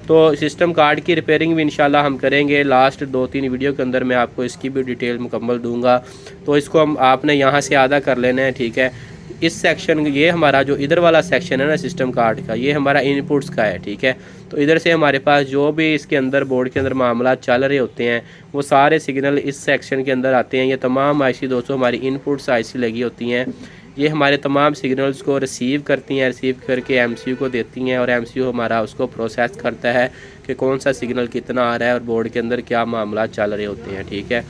तो system card की repairing भी इंशाल्लाह हम करेंगे। लास्ट 2-3 वीडियो के अंदर मैं आपको इसकी भी डिटेल मुकम्मल दूंगा। तो इसको हम आपने यहाँ से आधा कर लेना है, ठीक है। इस सेक्शन, ये हमारा जो इधर वाला सेक्शन है ना सिस्टम कार्ड का, ये हमारा इनपुट्स का है, ठीक है। तो इधर से हमारे पास जो भी इसके अंदर बोर्ड के अंदर मामला चल रहे होते हैं वो सारे सिग्नल इस सेक्शन के अंदर आते हैं। ये तमाम आईसी दोस्तों हमारी इनपुट्स आईसी लगी होती हैं, ये हमारे तमाम सिग्नल्स को रिसीव करती हैं, रिसीव करके एमसीयू को देती हैं और एमसीयू हमारा उसको प्रोसेस करता है कि कौन सा सिग्नल कितना आ रहा है और बोर्ड के अंदर क्या मामला चल रहे होते हैं, ठीक है।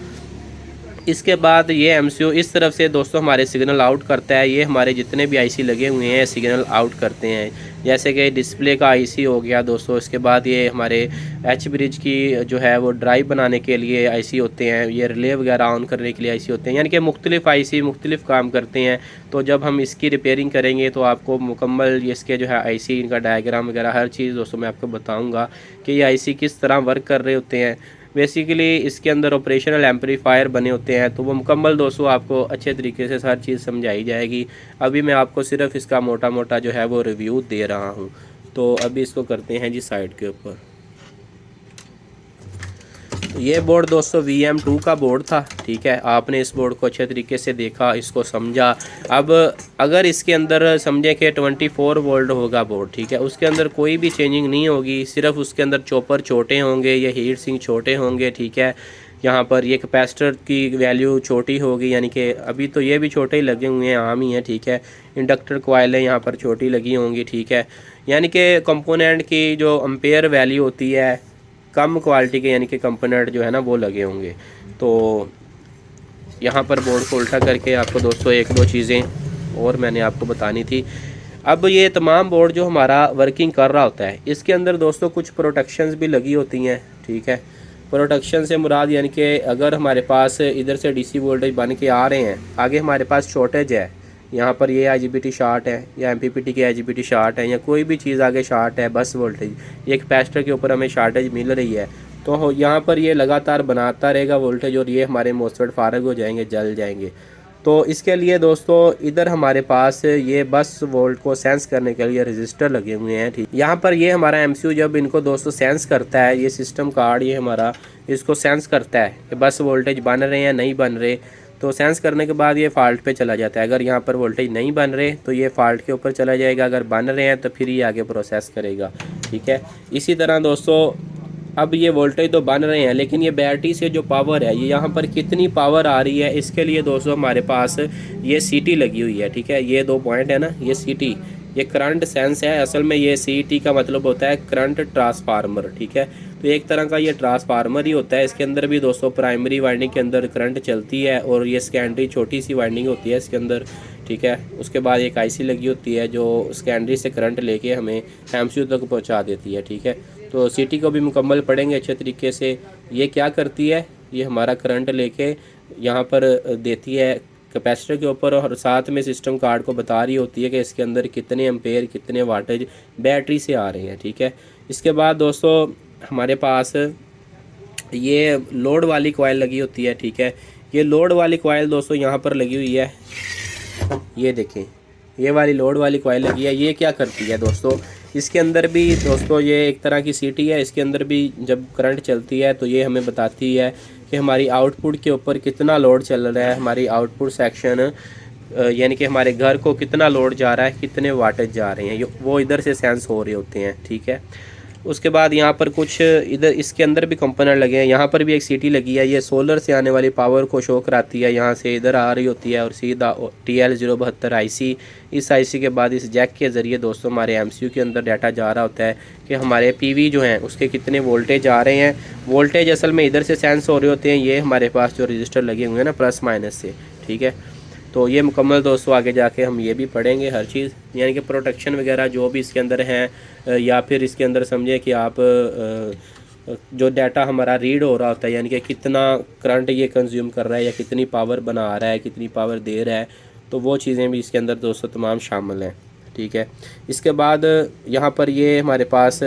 इसके बाद ये एमसीयू इस तरफ से दोस्तों हमारे सिग्नल आउट करता है। ये हमारे जितने भी आईसी लगे हुए हैं सिग्नल आउट करते हैं, जैसे कि डिस्प्ले का आईसी हो गया दोस्तों। इसके बाद ये हमारे एच ब्रिज की जो है वो ड्राइव बनाने के लिए आईसी होते हैं, ये रिले वगैरह ऑन करने के लिए आईसी होते हैं, यानी कि मुख्तलिफ आईसी मुख्तलिफ काम करते हैं। तो जब हम इसकी रिपेयरिंग करेंगे तो आपको मुकम्मल इसके जो है आईसी, इनका डायग्राम वगैरह हर चीज़ दोस्तों मैं आपको बताऊँगा कि ये आईसी किस तरह वर्क कर रहे होते हैं। बेसिकली इसके अंदर ऑपरेशनल एम्पलीफायर बने होते हैं, तो वो मुकम्मल दोस्तों आपको अच्छे तरीके से हर चीज़ समझाई जाएगी। अभी मैं आपको सिर्फ इसका मोटा मोटा जो है वो रिव्यू दे रहा हूँ। तो अभी इसको करते हैं जी साइड के ऊपर। ये बोर्ड दोस्तों VM2 का बोर्ड था, ठीक है। आपने इस बोर्ड को अच्छे तरीके से देखा, इसको समझा। अब अगर इसके अंदर समझें कि 24 वोल्ट होगा बोर्ड, ठीक है, उसके अंदर कोई भी चेंजिंग नहीं होगी, सिर्फ उसके अंदर चॉपर छोटे होंगे, ये हीट सिंक छोटे होंगे, ठीक है। यहाँ पर ये कैपेसिटर की वैल्यू छोटी होगी, यानी कि अभी तो ये भी छोटे ही लगे हुए हैं, आम ही हैं, ठीक है। इंडक्टर कॉइलें यहाँ पर छोटी लगी होंगी, ठीक है। यानी कि कंपोनेंट की जो एम्पेयर वैल्यू होती है कम क्वालिटी के, यानी कि कंपोनेंट जो है ना वो लगे होंगे। तो यहाँ पर बोर्ड को उल्टा करके आपको दोस्तों एक दो चीज़ें और मैंने आपको बतानी थी। अब ये तमाम बोर्ड जो हमारा वर्किंग कर रहा होता है इसके अंदर दोस्तों कुछ प्रोटेक्शंस भी लगी होती हैं, ठीक है। प्रोटेक्शन से मुराद यानी कि अगर हमारे पास इधर से डीसी वोल्टेज बन के आ रहे हैं, आगे हमारे पास शॉर्टेज है, यहाँ पर ये IGBT शार्ट है या MPPT की IGBT शार्ट है या कोई भी चीज़ आगे शार्ट है, बस वोल्टेज ये कैपेसिटर के ऊपर हमें शार्टेज मिल रही है, तो यहाँ पर ये लगातार बनाता रहेगा वोल्टेज और ये हमारे मोस्फेट फारग हो जाएंगे, जल जाएंगे। तो इसके लिए दोस्तों इधर हमारे पास ये बस वोल्ट को सेंस करने के लिए रजिस्टर लगे हुए हैं, ठीक। यहाँ पर ये हमारा MCU जब इनको दोस्तों सेंस करता है, ये सिस्टम कार्ड ये हमारा इसको सेंस करता है कि बस वोल्टेज बन रहे हैं नहीं बन रहे। तो सेंस करने के बाद ये फ़ाल्ट पे चला जाता है। अगर यहाँ पर वोल्टेज नहीं बन रहे तो ये फ़ाल्ट के ऊपर चला जाएगा, अगर बन रहे हैं तो फिर ये आगे प्रोसेस करेगा, ठीक है। इसी तरह दोस्तों अब ये वोल्टेज तो बन रहे हैं, लेकिन ये बैटरी से जो पावर है ये यहाँ पर कितनी पावर आ रही है, इसके लिए दोस्तों हमारे पास ये CT लगी हुई है, ठीक है। ये 2 पॉइंट है ना, ये CT, ये करंट सेंस है। असल में ये CT का मतलब होता है करंट ट्रांसफार्मर, ठीक है। तो एक तरह का ये ट्रांसफार्मर ही होता है। इसके अंदर भी दोस्तों प्राइमरी वाइंडिंग के अंदर करंट चलती है और ये सेकेंडरी छोटी सी वाइंडिंग होती है इसके अंदर, ठीक है। उसके बाद एक IC लगी होती है जो सेकेंडरी से करंट लेके हमें MCU तक पहुंचा देती है, ठीक है। तो CT को भी मुकम्मल पढ़ेंगे अच्छे तरीके से। ये क्या करती है, ये हमारा करंट लेके यहाँ पर देती है कैपेसिटर के ऊपर और साथ में सिस्टम कार्ड को बता रही होती है कि इसके अंदर कितने एम्पेयर कितने वाटेज बैटरी से आ रहे हैं, ठीक है। इसके बाद दोस्तों हमारे पास ये लोड वाली कॉइल लगी होती है, ठीक है। ये लोड वाली कॉइल दोस्तों यहाँ पर लगी हुई है, ये देखें ये वाली लोड वाली कॉइल लगी है। ये क्या करती है दोस्तों, इसके अंदर भी दोस्तों ये एक तरह की CT है। इसके अंदर भी जब करंट चलती है तो ये हमें बताती है कि हमारी आउटपुट के ऊपर कितना लोड चल रहा है, हमारी आउटपुट सेक्शन यानी कि हमारे घर को कितना लोड जा रहा है, कितने वाटेज जा रहे हैं, वो इधर से सेंस हो रहे होते हैं, ठीक है। उसके बाद यहाँ पर कुछ इधर इसके अंदर भी कंपोनेंट लगे हैं। यहाँ पर भी एक CT लगी है, ये सोलर से आने वाली पावर को शो कराती है, यहाँ से इधर आ रही होती है और सीधा TL072 IC, इस IC के बाद इस जैक के ज़रिए दोस्तों हमारे MCU के अंदर डाटा जा रहा होता है कि हमारे PV जो हैं उसके कितने वोल्टेज आ रहे हैं। वोल्टेज असल में इधर से सेंस हो रहे होते हैं, ये हमारे पास जो रजिस्टर लगे हुए हैं ना प्लस माइनस से, ठीक है। तो ये मुकम्मल दोस्तों आगे जाके हम ये भी पढ़ेंगे हर चीज़, यानी कि प्रोटेक्शन वगैरह जो भी इसके अंदर हैं, या फिर इसके अंदर समझे कि आप जो डाटा हमारा रीड हो रहा होता है, यानी कि कितना करंट ये कंज्यूम कर रहा है या कितनी पावर बना रहा है, कितनी पावर दे रहा है, तो वो चीज़ें भी इसके अंदर दोस्तों तमाम शामिल हैं, ठीक है। इसके बाद यहाँ पर ये हमारे पास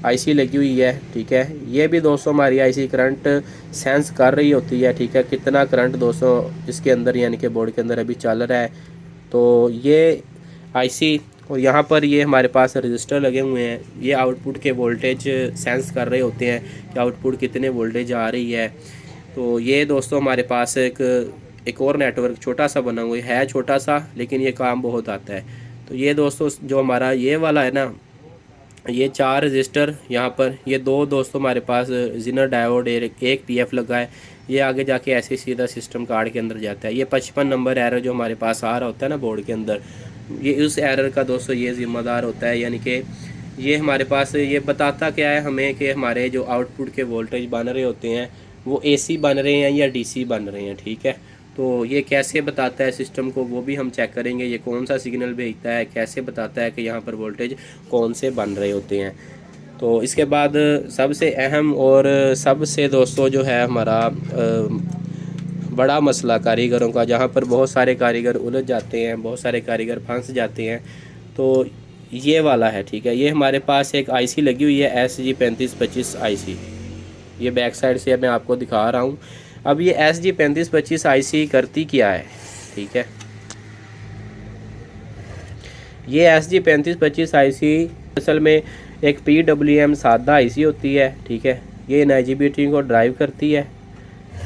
IC लगी हुई है, ठीक है। ये भी दोस्तों हमारी IC करंट सेंस कर रही होती है, ठीक है, कितना करंट दोस्तों इसके अंदर यानी कि बोर्ड के अंदर अभी चल रहा है। तो ये IC और यहाँ पर ये हमारे पास रजिस्टर लगे हुए हैं, ये आउटपुट के वोल्टेज सेंस कर रहे होते हैं कि आउटपुट कितने वोल्टेज आ रही है। तो ये दोस्तों हमारे पास एक और नेटवर्क छोटा सा बना हुआ है, छोटा सा लेकिन ये काम बहुत आता है। तो ये दोस्तों जो हमारा ये वाला है ना, ये 4 रजिस्टर यहाँ पर, ये 2 दोस्तों हमारे पास जिनर डायोड, एक पीएफ लगा है। ये आगे जाके ऐसे सीधा सिस्टम कार्ड के अंदर जाता है। ये 55 नंबर एरर जो हमारे पास आ रहा होता है ना बोर्ड के अंदर, ये उस एरर का दोस्तों ये ज़िम्मेदार होता है। यानी कि ये हमारे पास ये बताता क्या है हमें कि हमारे जो आउटपुट के वोल्टेज बन रहे होते हैं वो एसी बन रहे हैं या डीसी बन रहे हैं, ठीक है। तो ये कैसे बताता है सिस्टम को, वो भी हम चेक करेंगे। ये कौन सा सिग्नल भेजता है, कैसे बताता है कि यहाँ पर वोल्टेज कौन से बन रहे होते हैं। तो इसके बाद सबसे अहम और सबसे दोस्तों जो है हमारा बड़ा मसला कारीगरों का, जहाँ पर बहुत सारे कारीगर उलझ जाते हैं, बहुत सारे कारीगर फंस जाते हैं, तो ये वाला है, ठीक है। ये हमारे पास एक आईसी लगी हुई है SG3525 आईसी। ये बैक साइड से मैं आपको दिखा रहा हूँ। अब ये SG3525 आईसी करती क्या है, ठीक है। ये SG3525 आईसी असल में एक PWM सादा आईसी होती है, ठीक है। ये इन IGBT को ड्राइव करती है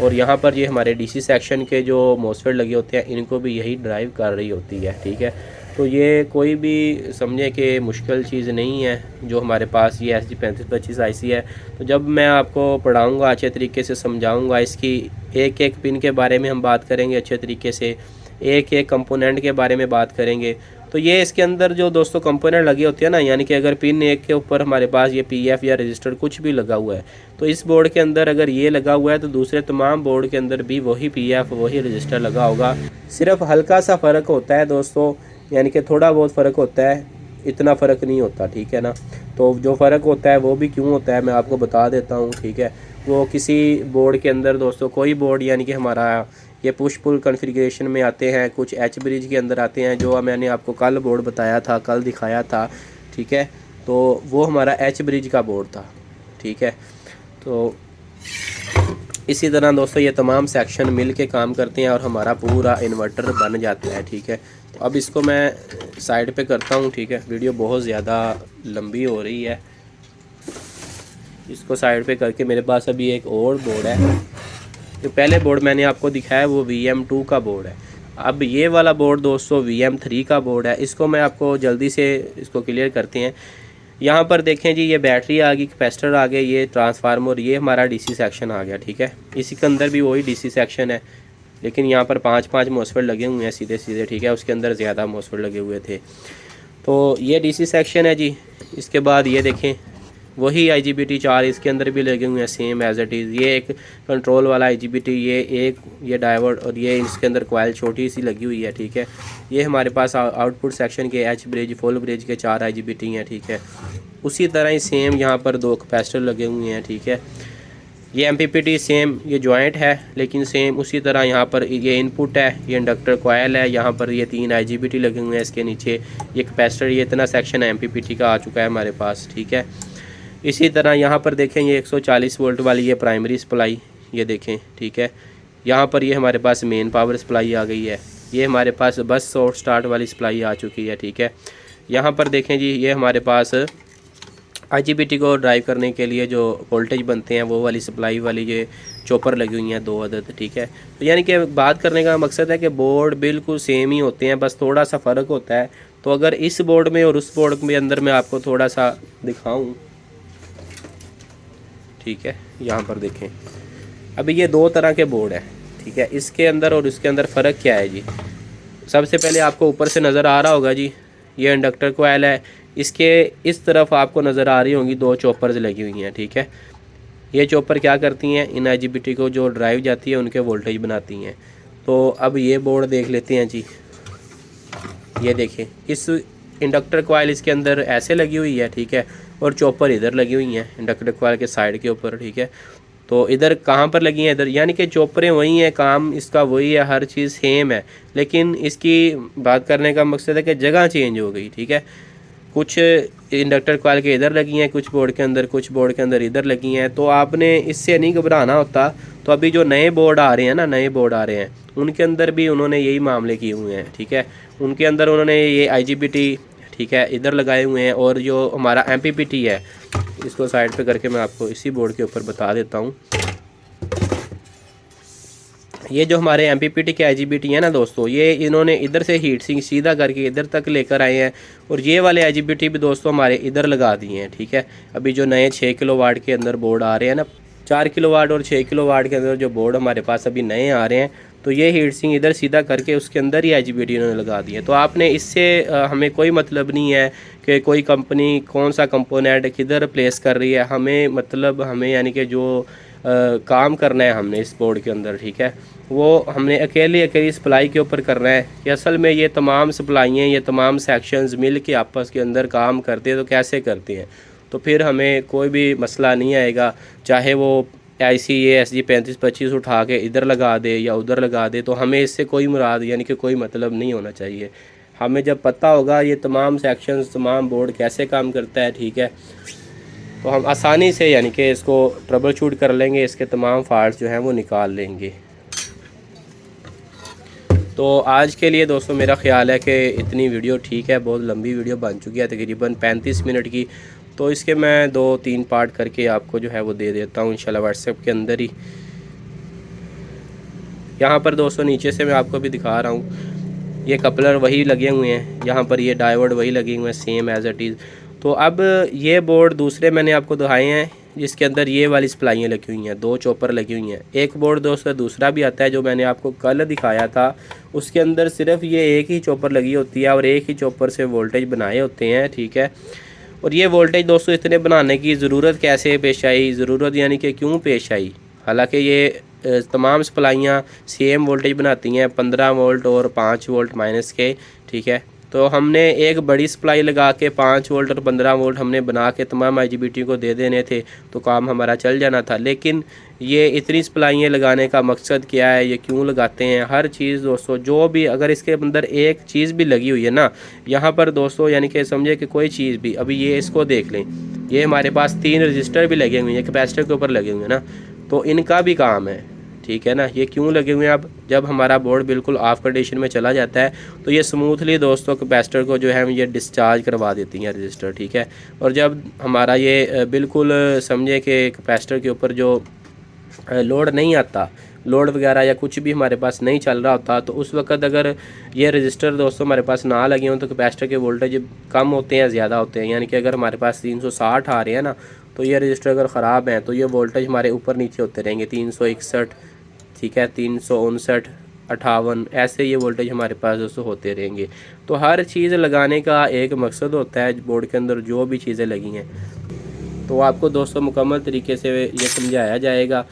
और यहाँ पर ये हमारे DC सेक्शन के जो मॉसफेट लगे होते हैं इनको भी यही ड्राइव कर रही होती है, ठीक है। तो ये कोई भी समझे कि मुश्किल चीज़ नहीं है जो हमारे पास ये SG3525 आईसी है। तो जब मैं आपको पढ़ाऊँगा, अच्छे तरीके से समझाऊँगा, इसकी एक एक पिन के बारे में हम बात करेंगे अच्छे तरीके से, एक एक कंपोनेंट के बारे में बात करेंगे। तो ये इसके अंदर जो दोस्तों कंपोनेंट लगे होते हैं ना, यानी कि अगर पिन एक के ऊपर हमारे पास ये पीएफ या रजिस्टर कुछ भी लगा हुआ है, तो इस बोर्ड के अंदर अगर ये लगा हुआ है तो दूसरे तमाम बोर्ड के अंदर भी वही पीएफ वही रजिस्टर लगा होगा। सिर्फ हल्का सा फ़र्क होता है दोस्तों, यानी कि थोड़ा बहुत फ़र्क होता है, इतना फ़र्क नहीं होता, ठीक है ना। तो जो फ़र्क होता है वो भी क्यों होता है मैं आपको बता देता हूँ, ठीक है। वो किसी बोर्ड के अंदर दोस्तों कोई बोर्ड यानी कि हमारा ये पुश पुल कॉन्फ़िगरेशन में आते हैं, कुछ एच ब्रिज के अंदर आते हैं, जो मैंने आपको कल बोर्ड बताया था, कल दिखाया था, ठीक है। तो वो हमारा एच ब्रिज का बोर्ड था, ठीक है। तो इसी तरह दोस्तों ये तमाम सेक्शन मिल के काम करते हैं और हमारा पूरा इन्वर्टर बन जाता है, ठीक है। तो अब इसको मैं साइड पे करता हूँ, ठीक है। वीडियो बहुत ज़्यादा लंबी हो रही है, इसको साइड पे करके मेरे पास अभी एक और बोर्ड है। जो पहले बोर्ड मैंने आपको दिखाया वो VM2 का बोर्ड है। अब ये वाला बोर्ड दोस्तों VM3 का बोर्ड है। इसको मैं आपको जल्दी से इसको क्लियर करते हैं। यहाँ पर देखें जी, ये बैटरी आ गई, कैपेसिटर आ गए, ये ट्रांसफार्मर, ये हमारा DC सेक्शन आ गया, ठीक है। इसी के अंदर भी वही DC सेक्शन है, लेकिन यहाँ पर 5-5 मॉसफेट लगे हुए हैं सीधे सीधे, ठीक है। उसके अंदर ज़्यादा मॉसफेट लगे हुए थे। तो ये DC सेक्शन है जी। इसके बाद ये देखें वही IGBT 4 इसके अंदर भी लगे हुए हैं सेम एज इट इज़। ये एक कंट्रोल वाला IGBT, ये डायोड और ये इसके अंदर कॉइल छोटी सी लगी हुई है, ठीक है। ये हमारे पास आउटपुट सेक्शन के एच ब्रिज फुल ब्रिज के 4 IGBT हैं, ठीक है। उसी तरह ही सेम यहाँ पर 2 कैपेसिटर लगे हुए हैं, ठीक है। ये MPPT सेम ये जॉइंट है, लेकिन सेम उसी तरह यहाँ पर ये इनपुट है, ये इंडक्टर कॉइल है, यहाँ पर ये 3 IGBT लगे हुए हैं इसके नीचे, ये कैपेसिटर, ये इतना सेक्शन है MPPT का आ चुका है हमारे पास, ठीक है। इसी तरह यहाँ पर देखें ये 140 वोल्ट वाली ये प्राइमरी सप्लाई, ये देखें, ठीक है। यहाँ पर ये हमारे पास मेन पावर सप्लाई आ गई है, ये हमारे पास बस शॉर्ट स्टार्ट वाली सप्लाई आ चुकी है, ठीक है। यहाँ पर देखें जी, ये हमारे पास IGBT को ड्राइव करने के लिए जो वोल्टेज बनते हैं वो वाली सप्लाई वाली ये चॉपर लगी हुई हैं 2 अदद, ठीक है। तो यानी कि बात करने का मकसद है कि बोर्ड बिल्कुल सेम ही होते हैं, बस थोड़ा सा फ़र्क होता है। तो अगर इस बोर्ड में और उस बोर्ड के अंदर मैं आपको थोड़ा सा दिखाऊँ, ठीक है। यहाँ पर देखें, अभी ये 2 तरह के बोर्ड हैं, ठीक है। इसके अंदर और इसके अंदर फ़र्क क्या है जी। सबसे पहले आपको ऊपर से नज़र आ रहा होगा जी, ये इंडक्टर कॉइल है, इसके इस तरफ आपको नज़र आ रही होंगी 2 चॉपर्स लगी हुई हैं, ठीक है। ये चॉपर क्या करती हैं, इन IGBT को जो ड्राइव जाती है उनके वोल्टेज बनाती हैं। तो अब ये बोर्ड देख लेते हैं जी। ये देखें, इस इंडक्टर कॉइल इसके अंदर ऐसे लगी हुई है, ठीक है, और चॉपर इधर लगी हुई हैं इंडक्टर कॉइल के साइड के ऊपर, ठीक है। तो इधर कहाँ पर लगी हैं, इधर, यानी कि चॉपरें वही हैं, काम इसका वही है, हर चीज़ सेम है, लेकिन इसकी बात करने का मकसद है कि जगह चेंज हो गई, ठीक है। कुछ इंडक्टर कॉइल के इधर लगी हैं, कुछ बोर्ड के अंदर, कुछ बोर्ड के अंदर इधर लगी हैं। तो आपने इससे नहीं घबराना होता। तो अभी जो नए बोर्ड आ रहे हैं ना, नए बोर्ड आ रहे हैं, उनके अंदर भी उन्होंने यही मामले किए हुए हैं, ठीक है। उनके अंदर उन्होंने ये IGBT ठीक है, इधर लगाए हुए हैं। और जो हमारा MPPT है, इसको साइड पे करके मैं आपको इसी बोर्ड के ऊपर बता देता हूँ। ये जो हमारे MPPT के IGBT है ना दोस्तों, ये इन्होंने इधर से हीट सिंक सीधा करके इधर तक लेकर आए हैं। और ये वाले IGBT भी दोस्तों हमारे इधर लगा दिए हैं, ठीक है। अभी जो नए 6 किलोवाट के अंदर बोर्ड आ रहे हैं ना, 4 किलोवाट और 6 किलोवाट के अंदर जो बोर्ड हमारे पास अभी नए आ रहे हैं, तो ये हीट सिंक इधर सीधा करके उसके अंदर ही IGBT इन्होंने लगा दिए। तो आपने इससे हमें कोई मतलब नहीं है कि कोई कंपनी कौन सा कंपोनेंट किधर प्लेस कर रही है। हमें मतलब हमें यानी कि जो काम करना है हमने इस बोर्ड के अंदर, ठीक है, वो हमने अकेली सप्लाई के ऊपर करना है। कि असल में ये तमाम सप्लाइयाँ, ये तमाम सेक्शंस मिल के आपस के अंदर काम करते हैं, तो कैसे करते हैं, तो फिर हमें कोई भी मसला नहीं आएगा। चाहे वो ICASG 3525 उठा के इधर लगा दे या उधर लगा दे, तो हमें इससे कोई मुराद यानी कि कोई मतलब नहीं होना चाहिए। हमें जब पता होगा ये तमाम सेक्शंस, तमाम बोर्ड कैसे काम करता है, ठीक है, तो हम आसानी से यानी कि इसको ट्रबल शूट कर लेंगे, इसके तमाम फाल्ट जो हैं वो निकाल लेंगे। तो आज के लिए दोस्तों मेरा ख़्याल है कि इतनी वीडियो ठीक है। बहुत लंबी वीडियो बन चुकी है, तकरीबन 35 मिनट की। तो इसके मैं 2-3 पार्ट करके आपको जो है वो दे देता हूँ इंशाल्लाह व्हाट्सएप के अंदर ही। यहाँ पर दोस्तों नीचे से मैं आपको भी दिखा रहा हूँ, ये कपलर वही लगे हुए हैं, यहाँ पर ये डायोड वही लगे हुए हैं सेम एज़ इट इज़। तो अब ये बोर्ड दूसरे मैंने आपको दिखाए हैं जिसके अंदर ये वाली सप्लाइयाँ लगी हुई हैं, 2 चॉपर लगी हुई हैं। एक बोर्ड दोस्तों दूसरा भी आता है जो मैंने आपको कल दिखाया था, उसके अंदर सिर्फ ये एक ही चॉपर लगी होती है और एक ही चॉपर से वोल्टेज बनाए होते हैं, ठीक है। और ये वोल्टेज दोस्तों इतने बनाने की ज़रूरत कैसे पेश आई, ज़रूरत यानी कि क्यों पेश आई, हालांकि ये तमाम सप्लाइयाँ सेम वोल्टेज बनाती हैं, 15 वोल्ट और 5 वोल्ट माइनस के, ठीक है। तो हमने एक बड़ी सप्लाई लगा के 5 वोल्ट और 15 वोल्ट हमने बना के तमाम IGBT को दे देने थे, तो काम हमारा चल जाना था। लेकिन ये इतनी सप्लाइयाँ लगाने का मकसद क्या है, ये क्यों लगाते हैं, हर चीज़ दोस्तों जो भी अगर इसके अंदर एक चीज़ भी लगी हुई है ना, यहाँ पर दोस्तों यानी कि समझे कि कोई चीज़ भी, अभी ये इसको देख लें, ये हमारे पास 3 रजिस्टर भी लगे हुए हैं, कैपेसिटर के ऊपर लगे हुए हैं ना, तो इनका भी काम है, ठीक है ना। ये क्यों लगे हुए हैं, अब जब हमारा बोर्ड बिल्कुल ऑफ कंडीशन में चला जाता है तो ये स्मूथली दोस्तों कैपेसिटर को जो है ये डिस्चार्ज करवा देती हैं रजिस्टर, ठीक है। और जब हमारा ये बिल्कुल समझे कि कैपेसिटर के ऊपर जो लोड नहीं आता, लोड वगैरह या कुछ भी हमारे पास नहीं चल रहा होता, तो उस वक्त अगर ये रजिस्टर दोस्तों हमारे पास ना लगे हों तो कैपेसिटर के वोल्टेज कम होते हैं, ज़्यादा होते हैं। यानी कि अगर हमारे पास 360 आ रहे हैं ना, तो ये रजिस्टर अगर ख़राब हैं तो ये वोल्टेज हमारे ऊपर नीचे होते रहेंगे, 361, ठीक है, 359, 58, ऐसे ये वोल्टेज हमारे पास दोस्तों होते रहेंगे। तो हर चीज़ लगाने का एक मकसद होता है, बोर्ड के अंदर जो भी चीज़ें लगी हैं तो आपको दोस्तों मुकम्मल तरीके से ये समझाया जाएगा।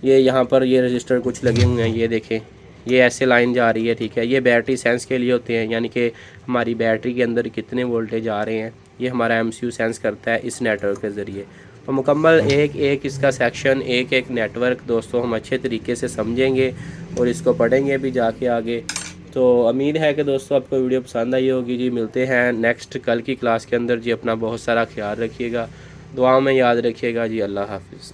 ये यहाँ पर ये रजिस्टर कुछ लगे हुए हैं, ये देखें, ये ऐसे लाइन जा रही है, ठीक है। ये बैटरी सेंस के लिए होते हैं, यानी कि हमारी बैटरी के अंदर कितने वोल्टेज आ रहे हैं, ये हमारा MCU सेंस करता है इस नेटवर्क के ज़रिए। तो मुकम्मल एक एक इसका सेक्शन, एक एक नेटवर्क दोस्तों हम अच्छे तरीके से समझेंगे और इसको पढ़ेंगे भी जाके आगे। तो उम्मीद है कि दोस्तों आपको वीडियो पसंद आई होगी जी। मिलते हैं नेक्स्ट कल की क्लास के अंदर जी। अपना बहुत सारा ख्याल रखिएगा, दुआ में याद रखिएगा जी। अल्लाह हाफिज़।